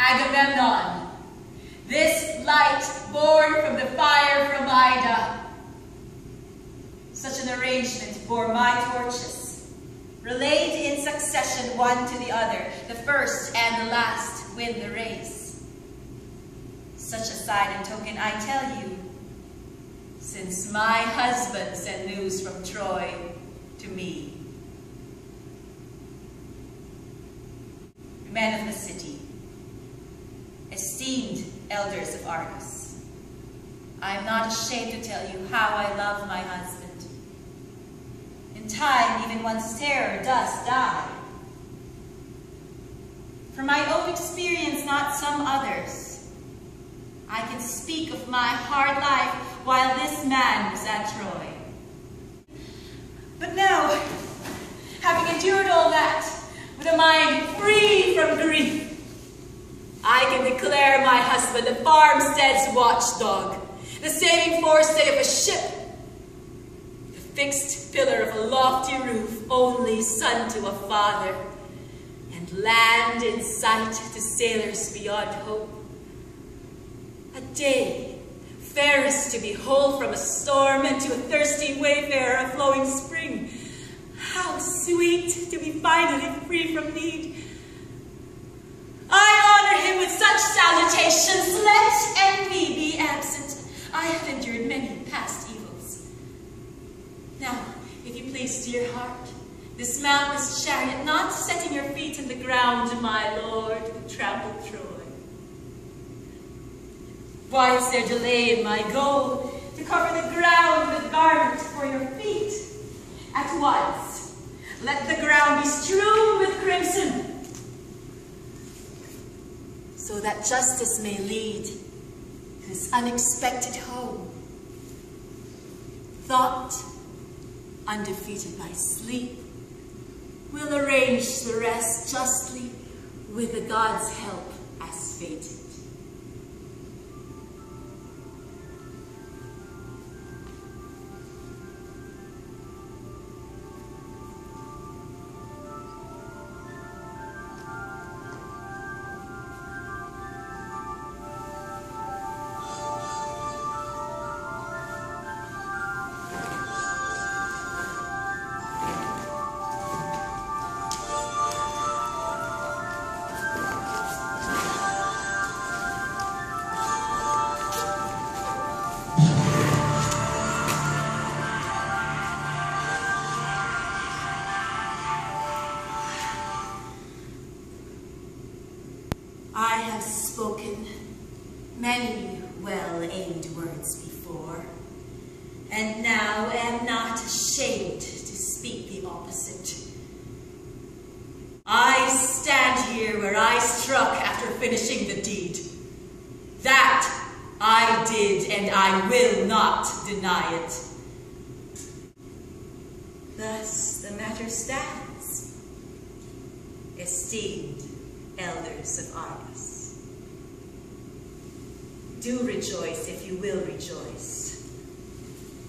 Agamemnon, this light born from the fire from Ida. Such an arrangement bore my torches, relayed in succession one to the other. The first and the last win the race. Such a sign and token I tell you, since my husband sent news from Troy to me. Men of the city, esteemed elders of Argos, I am not ashamed to tell you how I love my husband. In time, even one's terror does die. From my own experience, not some others, I can speak of my hard life while this man was at Troy. But now, having endured all that, with a mind free from grief, I can declare my husband the farmstead's watchdog, the saving forestay of a ship, the fixed pillar of a lofty roof, only son to a father, and land in sight to sailors beyond hope. A day fairest to behold from a storm, and to a thirsty wayfarer a flowing spring. How sweet to be finally free from need. I honor him with such salutations. Let envy be absent. I have endured many past evils. Now, if you please, dear heart, dismount this chariot, not setting your feet in the ground, my lord, who trampled Troy. Why is there delay in my goal, to cover the ground with garments for your feet? At once, let the ground be strewn with crimson, so that justice may lead to this unexpected home. Thought, undefeated by sleep, will arrange the rest justly with the gods' help as fated. I have spoken many well-aimed words before, and now am not ashamed to speak the opposite. I stand here where I struck after finishing the deed. That I did, and I will not deny it. Thus the matter stands, esteemed elders of Argos. Do rejoice if you will rejoice.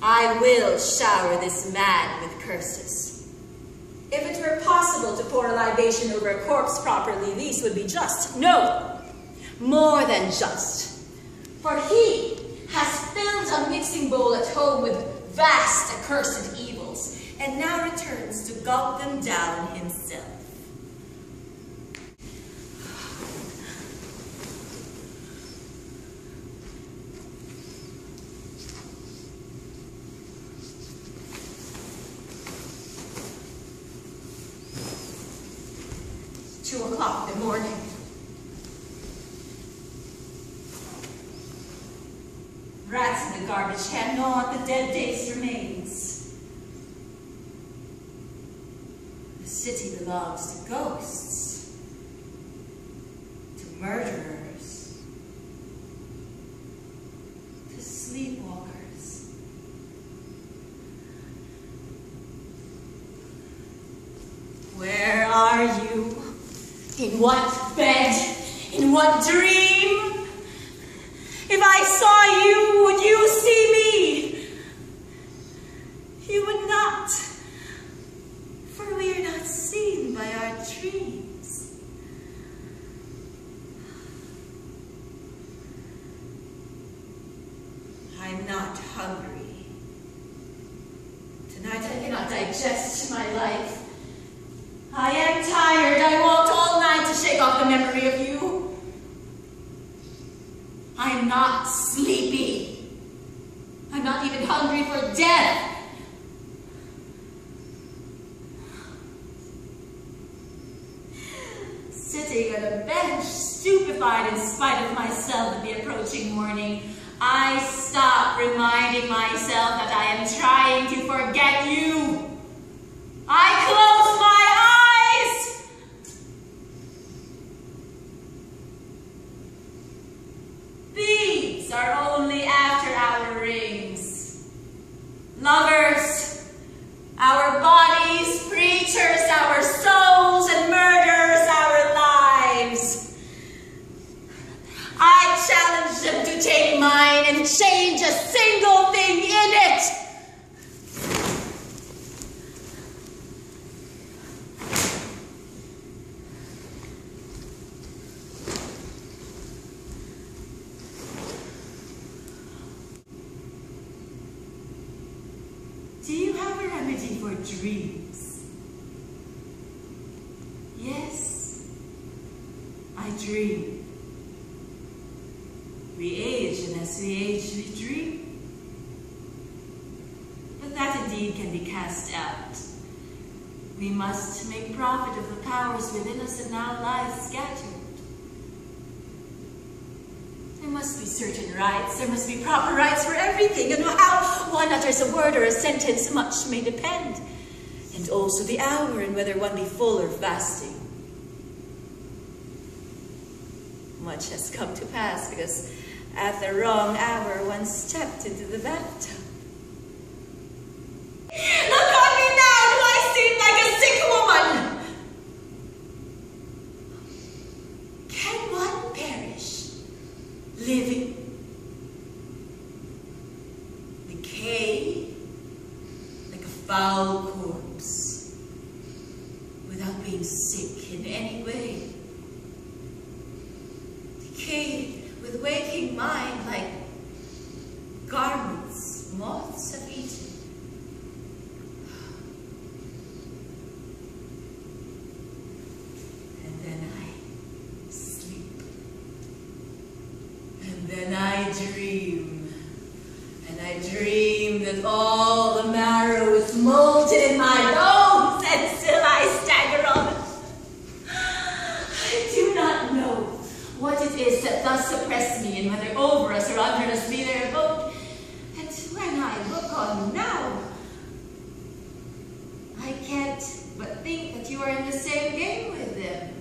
I will shower this man with curses. If it were possible to pour a libation over a corpse properly, these would be just. No, more than just. For he has filled a mixing bowl at home with vast accursed evils, and now returns to gulp them down himself. It's 2 o'clock in the morning. Rats in the garbage can gnaw at the dead day's remains. The city belongs to ghosts, to murderers, to sleepwalkers. Where are you? In what bed? In what dream? If I saw you, would you see me? You would not, for we are not seen by our dreams. digest my life. I am tired. I walked all night to shake off the memory of you. I am not sleepy. I'm not even hungry for death. Sitting on a bench, stupefied in spite of myself at the approaching morning, I stop reminding myself that I am trying to forget you. I close my eyes. These are only after-hour rings. Lovers, our bodies, preachers, our souls, and murderers, our lives. I challenge them to take mine and change a single thing in it. Do you have a remedy for dreams? Yes, I dream. We age, and as we age, we dream. But that indeed can be cast out. We must make profit of the powers within us that now lie scattered. There must be certain rights, there must be proper rights for everything, and how one utters a word or a sentence, much may depend. And also the hour, and whether one be full or fasting. Much has come to pass because at the wrong hour one stepped into the bathtub. Look on me now! Do I seem like a sick woman? Can one perish, living, decay, like a foul corpse, without being sick in any way? Decay with waking mind like garments moths have eaten. And then I sleep. And then I dream. And I dream that all the marrow is molten in my bones, and still I stagger on. I do not know what it is that thus suppressed me, and whether over us or under us be their abode. And when I look on now, I can't but think that you are in the same game with them.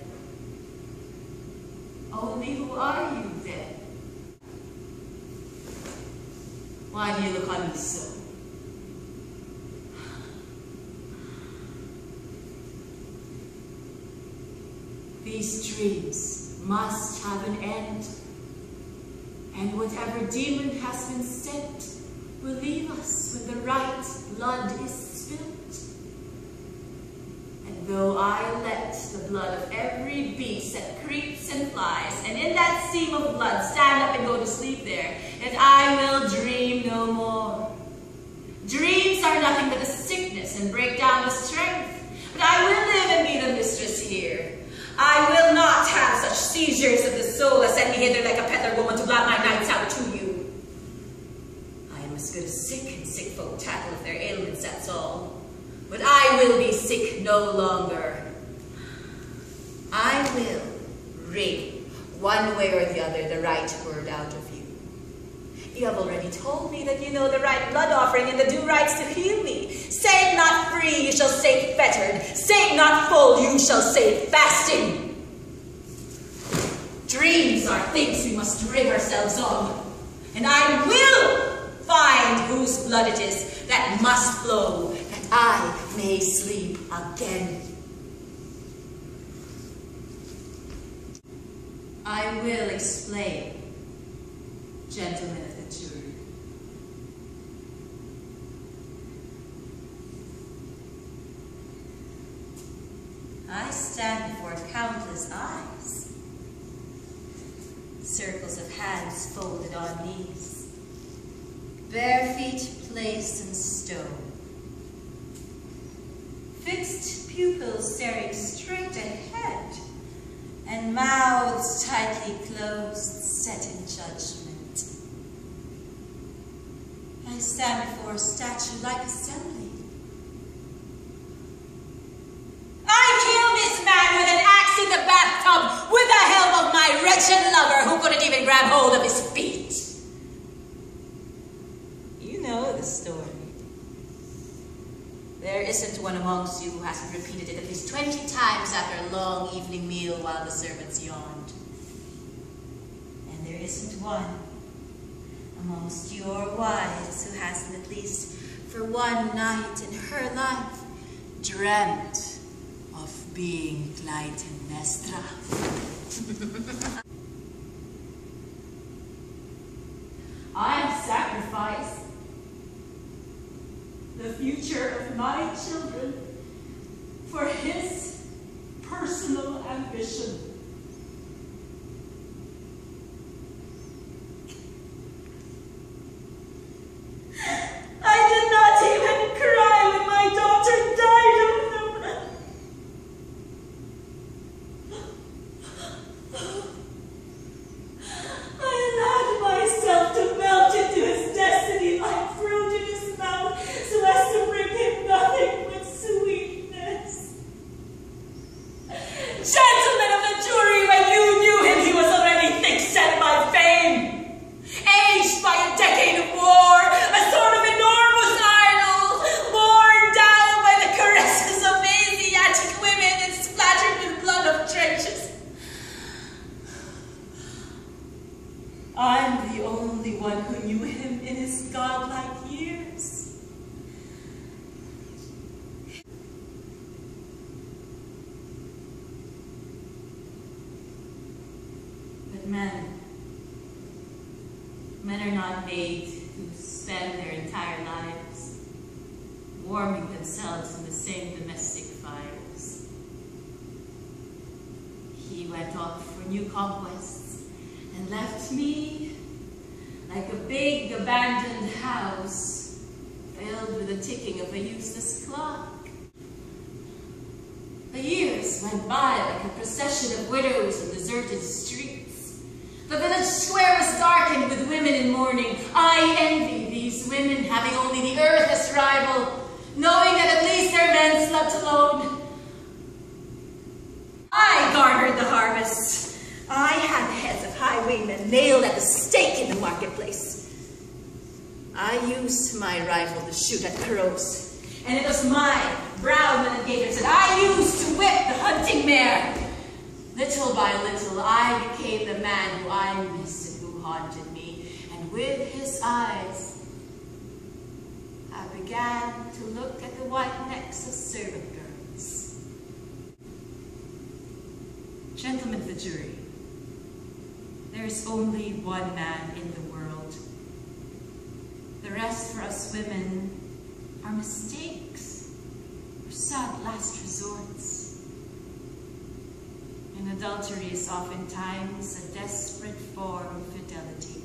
Only who are you then? Why do you look on me so? These dreams must have an end, and whatever demon has been sent will leave us when the right blood is spilt. And though I let the blood of every beast that creeps and flies, and in that steam of blood stand up and go to sleep there, and I will dream no more. Dreams are nothing but a sickness and break down the strength, but I will live and be the mistress here. I will not have such seizures of the soul as send me hither like a peddler woman to blot my nights out to you. I am as good as sick, and sick folk tattle of their ailments, that's all. But I will be sick no longer. I will wring, one way or the other, the right word out of you. You have already told me that you know the right blood offering and the due rights to heal me. Say it not free, you shall say fettered. Say it not full, you shall say fasting. Dreams are things we must rid ourselves of. And I will find whose blood it is that must flow, that I may sleep again. I will explain, gentlemen of the jury. I stand before countless eyes, circles of hands folded on knees, bare feet placed in stone. pupils staring straight ahead, and mouths tightly closed, set in judgment. I stand before a statue-like assembly. I killed this man with an axe in the bathtub with the help of my wretched lover who couldn't even grab hold of his feet. You know the story. There isn't one amongst you who hasn't repeated it at least 20 times after a long evening meal while the servants yawned. And there isn't one amongst your wives who hasn't, at least for one night in her life, dreamt of being Clytemnestra. I sacrifice the future of my children for his personal ambition. I did not even cry when my daughter died of them. I allowed myself to melt into his destiny like fruit in his mouth so as to bring him nothing but sweetness. Gentlemen of the jury, when you knew him, he was already thick-set by fame, aged by a decade of war, a sort of enormous idol, worn down by the caresses of Asiatic women and splattered with blood of trenches. I'm the only one who knew him in his godlike years. But men are not made to spend their entire lives warming themselves in the same domestic fires. He went off for new conquests and left me like a big abandoned house filled with the ticking of a useless clock. The years went by like a procession of widows in deserted streets. The village square was darkened with women in mourning. I envy these women, having only the earth as rival, knowing that at least their men slept alone. I garnered the harvest. I had the heads of highwaymen nailed at the stake in the marketplace. I used my rifle to shoot at crows, and it was my brown gators that I used to whip the hunting mare. Little by little, I became the man who I missed and who haunted me, and with his eyes, I began to look at the white necks of servant girls. Gentlemen of the jury, there is only one man in the world. The rest for us women are mistakes or sad last resorts. And adultery is oftentimes a desperate form of fidelity.